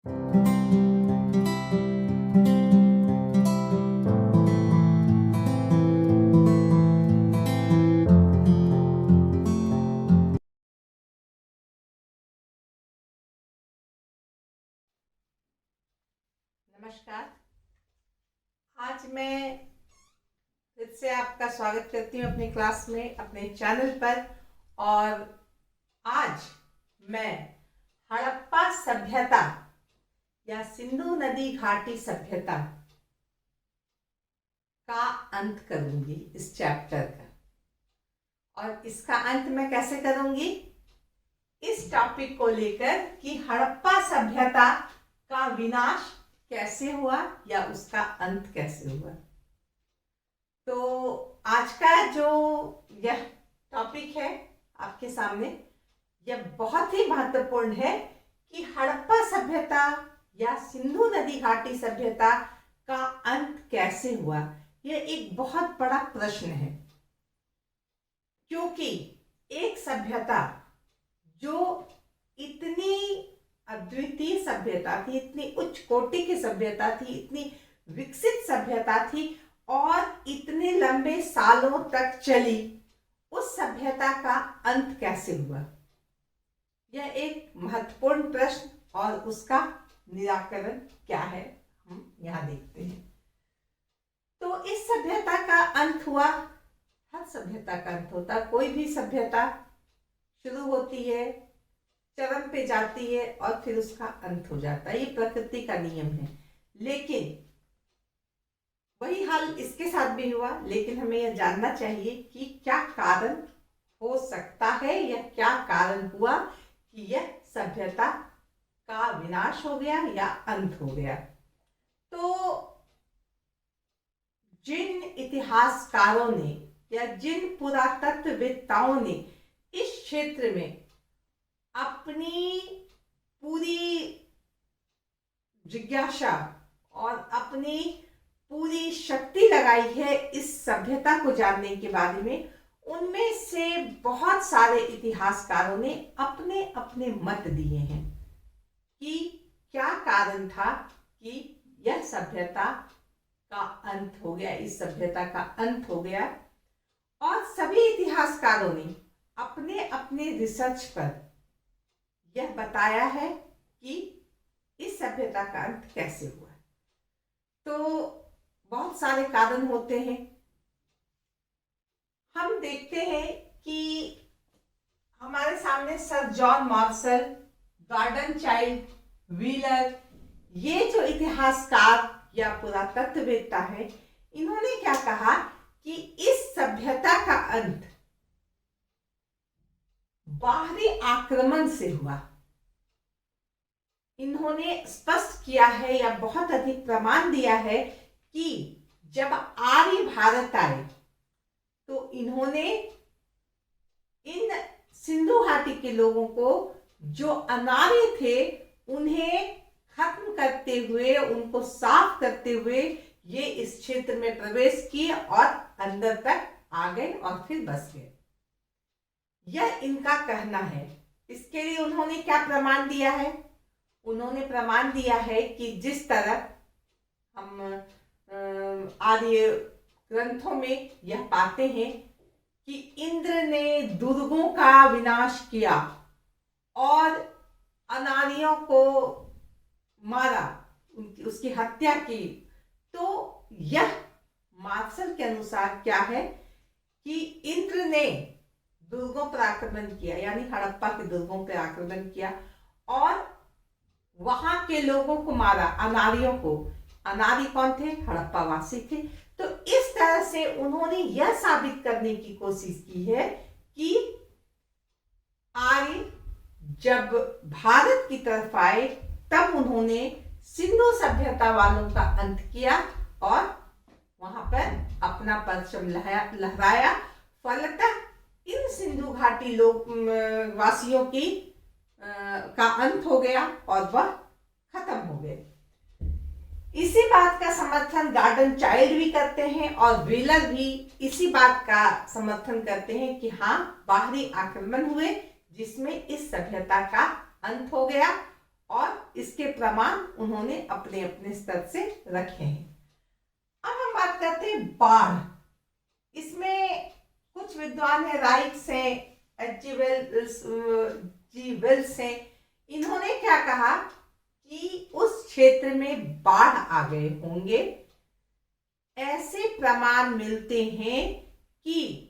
नमस्कार। आज मैं फिर से आपका स्वागत करती हूँ अपनी क्लास में, अपने चैनल पर। और आज मैं हड़प्पा सभ्यता या सिंधु नदी घाटी सभ्यता का अंत करूंगी, इस चैप्टर का। और इसका अंत मैं कैसे करूंगी? इस टॉपिक को लेकर कि हड़प्पा सभ्यता का विनाश कैसे हुआ या उसका अंत कैसे हुआ। तो आज का जो यह टॉपिक है आपके सामने, यह बहुत ही महत्वपूर्ण है कि हड़प्पा सभ्यता या सिंधु नदी घाटी सभ्यता का अंत कैसे हुआ। यह एक बहुत बड़ा प्रश्न है, क्योंकि एक सभ्यता जो इतनी अद्वितीय सभ्यता थी, इतनी उच्च कोटि की सभ्यता थी, इतनी विकसित सभ्यता थी और इतने लंबे सालों तक चली, उस सभ्यता का अंत कैसे हुआ? यह एक महत्वपूर्ण प्रश्न, और उसका निराकरण क्या है हम यहाँ देखते हैं। तो इस सभ्यता का अंत हुआ, हर सभ्यता का अंत होता, कोई भी सभ्यता शुरू होती है, चरम पे जाती है और फिर उसका अंत हो जाता है, ये प्रकृति का नियम है। लेकिन वही हाल इसके साथ भी हुआ। लेकिन हमें यह जानना चाहिए कि क्या कारण हो सकता है या क्या कारण हुआ कि यह सभ्यता का विनाश हो गया या अंत हो गया। तो जिन इतिहासकारों ने या जिन पुरातत्ववेत्ताओं ने इस क्षेत्र में अपनी पूरी जिज्ञासा और अपनी पूरी शक्ति लगाई है इस सभ्यता को जानने के बारे में, उनमें से बहुत सारे इतिहासकारों ने अपने अपने मत दिए हैं कि क्या कारण था कि यह सभ्यता का अंत हो गया, इस सभ्यता का अंत हो गया। और सभी इतिहासकारों ने अपने अपने रिसर्च पर यह बताया है कि इस सभ्यता का अंत कैसे हुआ। तो बहुत सारे कारण होते हैं। हम देखते हैं कि हमारे सामने Sir John Marshall, Gordon Childe, Wheeler, ये जो इतिहासकार या पुरातत्ववेत्ता है, इन्होंने क्या कहा कि इस सभ्यता का अंत बाहरी आक्रमण से हुआ। इन्होंने स्पष्ट किया है या बहुत अधिक प्रमाण दिया है कि जब आर्य भारत आए तो इन्होंने इन सिंधु घाटी के लोगों को, जो अनार्य थे, उन्हें खत्म करते हुए, उनको साफ करते हुए ये इस क्षेत्र में प्रवेश किए और अंदर तक आ गए और फिर बस गए। यह इनका कहना है। इसके लिए उन्होंने क्या प्रमाण दिया है? उन्होंने प्रमाण दिया है कि जिस तरह हम आर्य ग्रंथों में यह पाते हैं कि इंद्र ने दुर्गों का विनाश किया और अनार्यों को मारा, उसकी हत्या की। तो यह मार्शल के अनुसार क्या है कि इंद्र ने दुर्गों पर आक्रमण किया, यानी हड़प्पा के दुर्गों पर आक्रमण किया और वहां के लोगों को मारा, अनार्यों को। अनार्य कौन थे? हड़प्पा वासी थे। तो इस तरह से उन्होंने यह साबित करने की कोशिश की है कि आर्य जब भारत की तरफ आए तब उन्होंने सिंधु सभ्यता वालों का अंत किया और वहां पर अपना परचम लहराया। फलतः इन सिंधु घाटी लोग वासियों की का अंत हो गया और वह खत्म हो गए। इसी बात का समर्थन गार्डन चाइल्ड भी करते हैं और व्हीलर भी इसी बात का समर्थन करते हैं कि हाँ, बाहरी आक्रमण हुए जिसमें इस सभ्यता का अंत हो गया और इसके प्रमाण उन्होंने अपने अपने स्तर से रखे हैं। अब हम बात करते हैं बाढ़। इसमें कुछ विद्वान है, राइट्स हैं, जी वेल्स हैं, इन्होंने क्या कहा कि उस क्षेत्र में बाढ़ आ गए होंगे। ऐसे प्रमाण मिलते हैं कि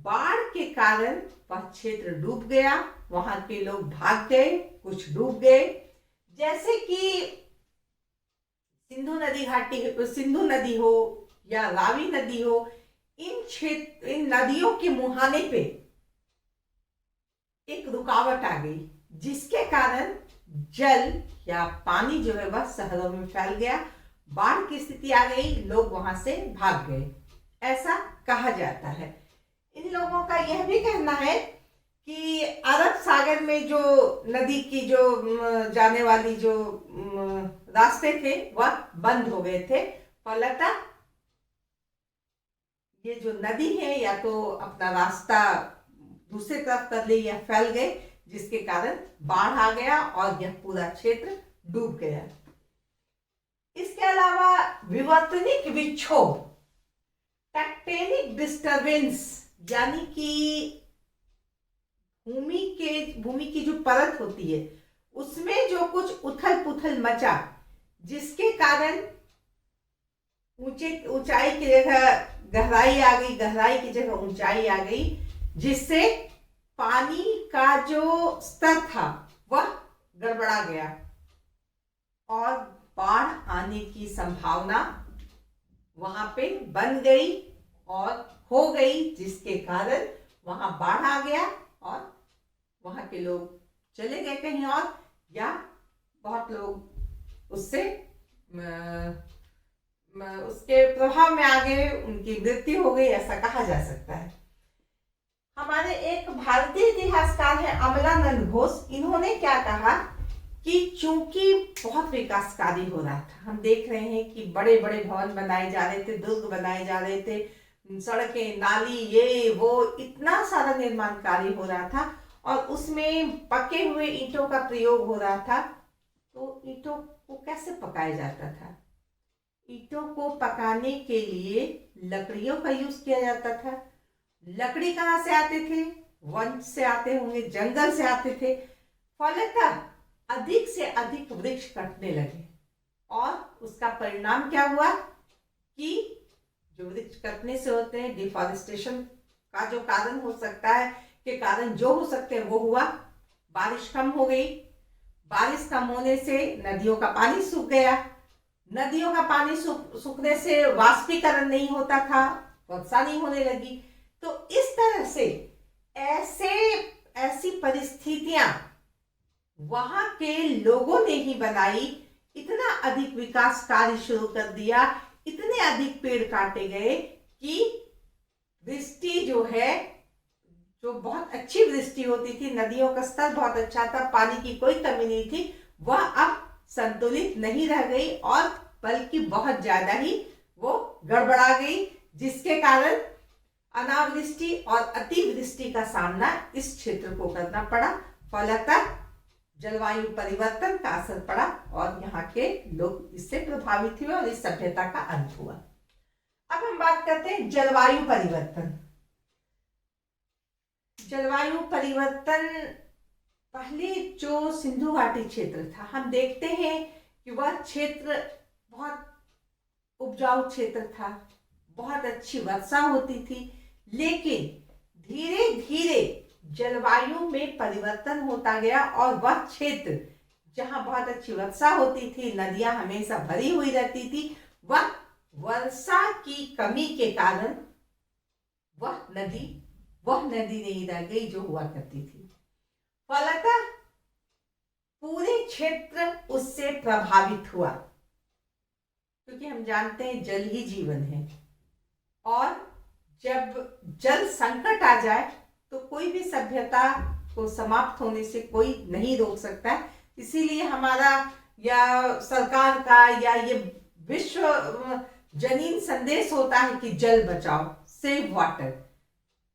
बाढ़ के कारण वह क्षेत्र डूब गया, वहां के लोग भाग गए, कुछ डूब गए। जैसे कि सिंधु नदी हो या रावी नदी हो, इन नदियों के मुहाने पे एक रुकावट आ गई, जिसके कारण जल या पानी जो है वह शहरों में फैल गया, बाढ़ की स्थिति आ गई, लोग वहां से भाग गए, ऐसा कहा जाता है। इन लोगों का यह भी कहना है कि अरब सागर में जो नदी की जो जाने वाली जो रास्ते थे वह बंद हो गए थे, फलतः ये जो नदी है या तो अपना रास्ता दूसरी तरफ कर ले या फैल गए, जिसके कारण बाढ़ आ गया और यह पूरा क्षेत्र डूब गया। इसके अलावा विवर्तनिक विक्षोभ, टेक्टोनिक डिस्टरबेंस, यानी कि भूमि की जो परत होती है उसमें जो कुछ उथल पुथल मचा, जिसके कारण ऊंचाई की जगह गहराई आ गई, गहराई की जगह ऊंचाई आ गई, जिससे पानी का जो स्तर था वह गड़बड़ा गया और बाढ़ आने की संभावना वहां पे बन गई और हो गई, जिसके कारण वहां बाढ़ आ गया और वहां के लोग चले गए कहीं और, या बहुत लोग उससे उसके प्रभाव में आ गए, उनकी मृत्यु हो गई, ऐसा कहा जा सकता है। हमारे एक भारतीय इतिहासकार है अमलानंद घोष, इन्होंने क्या कहा कि चूंकि बहुत विकास कार्य हो रहा था, हम देख रहे हैं कि बड़े बड़े भवन बनाए जा रहे थे, दुर्ग बनाए जा रहे थे, सड़कें, नाली, ये वो, इतना सारा निर्माण कार्य हो रहा था और उसमें पके हुए ईंटों का प्रयोग हो रहा था। तो ईंटों को कैसे पकाया जाता था? ईंटों को पकाने के लिए लकड़ियों का यूज किया जाता था। लकड़ी कहाँ से आते थे? वन से आते होंगे, जंगल से आते थे। फलतः अधिक से अधिक वृक्ष कटने लगे और उसका परिणाम क्या हुआ कि जो वृक्ष कटने से होते हैं, डिफॉरेस्टेशन का जो कारण हो सकता है, के कारण जो हो सकते हैं वो हुआ। बारिश कम हो गई, बारिश कम होने से नदियों का पानी सूख गया, नदियों का पानी सूखने से वाष्पीकरण नहीं होता था, वर्षा नहीं होने लगी। तो इस तरह से ऐसी परिस्थितियां वहां के लोगों ने ही बनाई, इतना अधिक विकास कार्य शुरू कर दिया, इतने अधिक पेड़ काटे गए कि वृष्टि जो है, जो बहुत अच्छी वृष्टि होती थी, नदियों का स्तर बहुत अच्छा था, पानी की कोई कमी नहीं थी, वह अब संतुलित नहीं रह गई और बल्कि बहुत ज्यादा ही वो गड़बड़ा गई, जिसके कारण अनावृष्टि और अतिवृष्टि का सामना इस क्षेत्र को करना पड़ा। फलतः जलवायु परिवर्तन का असर पड़ा और यहाँ के लोग इससे प्रभावित हुए और इस सभ्यता का अंत हुआ। अब हम बात करते हैं जलवायु परिवर्तन। जलवायु परिवर्तन, पहले जो सिंधु घाटी क्षेत्र था, हम देखते हैं कि वह क्षेत्र बहुत उपजाऊ क्षेत्र था, बहुत अच्छी वर्षा होती थी, लेकिन धीरे धीरे जलवायु में परिवर्तन होता गया और वह क्षेत्र जहां बहुत अच्छी वर्षा होती थी, नदियां हमेशा भरी हुई रहती थी, वह वर्षा की कमी के कारण वह नदी नहीं रह गई जो हुआ करती थी। फलतः पूरे क्षेत्र उससे प्रभावित हुआ, क्योंकि हम जानते हैं जल ही जीवन है और जब जल संकट आ जाए तो कोई भी सभ्यता को समाप्त होने से कोई नहीं रोक सकता। इसीलिए हमारा या सरकार का या ये विश्व जनीन संदेश होता है कि जल बचाओ, सेव वाटर।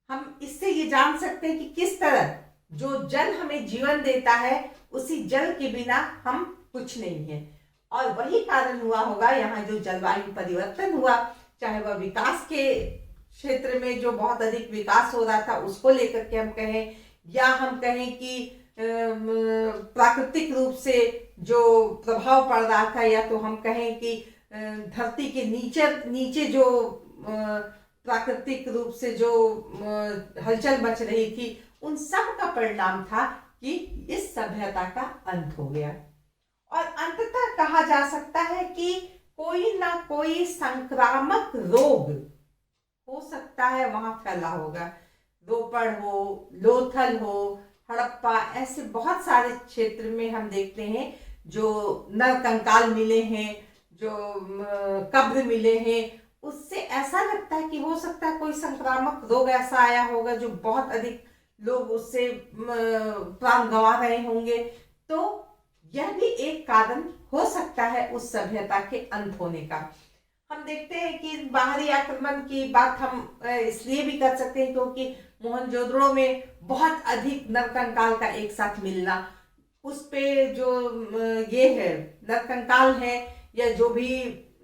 हम इससे ये जान सकते हैं कि किस तरह जो जल हमें जीवन देता है, उसी जल के बिना हम कुछ नहीं है। और वही कारण हुआ होगा यहाँ जो जलवायु परिवर्तन हुआ, चाहे वह विकास के क्षेत्र में जो बहुत अधिक विकास हो रहा था उसको लेकर के हम कहें, या हम कहें कि प्राकृतिक रूप से जो प्रभाव पड़ रहा था, या तो हम कहें कि धरती के नीचे जो प्राकृतिक रूप से जो हलचल मच रही थी, उन सब का परिणाम था कि इस सभ्यता का अंत हो गया। और अंततः कहा जा सकता है कि कोई ना कोई संक्रामक रोग हो सकता है वहां फैला होगा। रोपड़ हो, लोथल हो, हड़प्पा, ऐसे बहुत सारे क्षेत्र में हम देखते हैं जो नरकंकाल मिले हैं, जो कब्र मिले हैं, उससे ऐसा लगता है कि हो सकता है कोई संक्रामक रोग ऐसा आया होगा जो बहुत अधिक लोग उससे प्राण गंवा रहे होंगे। तो यह भी एक कारण हो सकता है उस सभ्यता के अंत होने का। हम देखते हैं कि बाहरी आक्रमण की बात हम इसलिए भी कर सकते हैं क्योंकि मोहनजोदड़ो में बहुत अधिक नरकंकाल का एक साथ मिलना, उस पे जो ये है नरकंकाल है या जो भी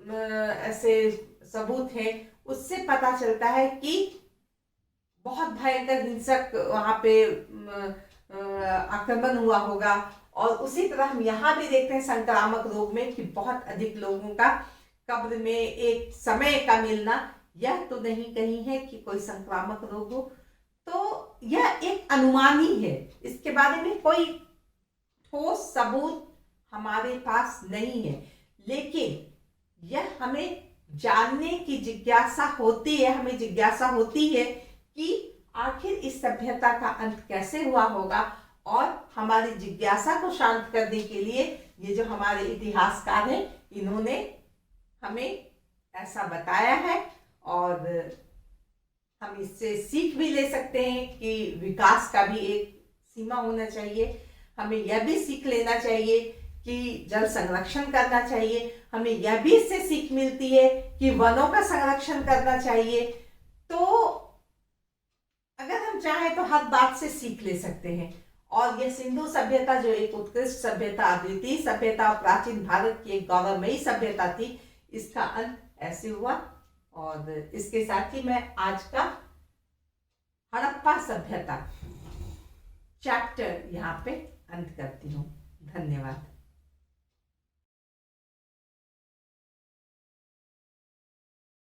ऐसे सबूत है, उससे पता चलता है कि बहुत भयंकर हिंसक वहां पे आक्रमण हुआ होगा। और उसी तरह हम यहाँ भी देखते हैं संक्रामक रोग में कि बहुत अधिक लोगों का कब्र में एक समय का मिलना, यह तो नहीं कहीं है कि कोई संक्रामक रोग हो। तो यह एक अनुमान ही है, इसके बारे में कोई ठोस सबूत हमारे पास नहीं है, लेकिन यह हमें जानने की जिज्ञासा होती है, हमें जिज्ञासा होती है कि आखिर इस सभ्यता का अंत कैसे हुआ होगा। और हमारी जिज्ञासा को शांत करने के लिए ये जो हमारे इतिहासकार हैं, इन्होंने हमें ऐसा बताया है। और हम इससे सीख भी ले सकते हैं कि विकास का भी एक सीमा होना चाहिए। हमें यह भी सीख लेना चाहिए कि जल संरक्षण करना चाहिए। हमें यह भी इससे सीख मिलती है कि वनों का संरक्षण करना चाहिए। तो अगर हम चाहें तो हर बात से सीख ले सकते हैं। और यह सिंधु सभ्यता जो एक उत्कृष्ट सभ्यता, अद्वितीय सभ्यता और प्राचीन भारत की एक गौरवमयी सभ्यता थी, इसका अंत ऐसे हुआ। और इसके साथ ही मैं आज का हड़प्पा सभ्यता चैप्टर यहाँ पे अंत करती हूँ। धन्यवाद।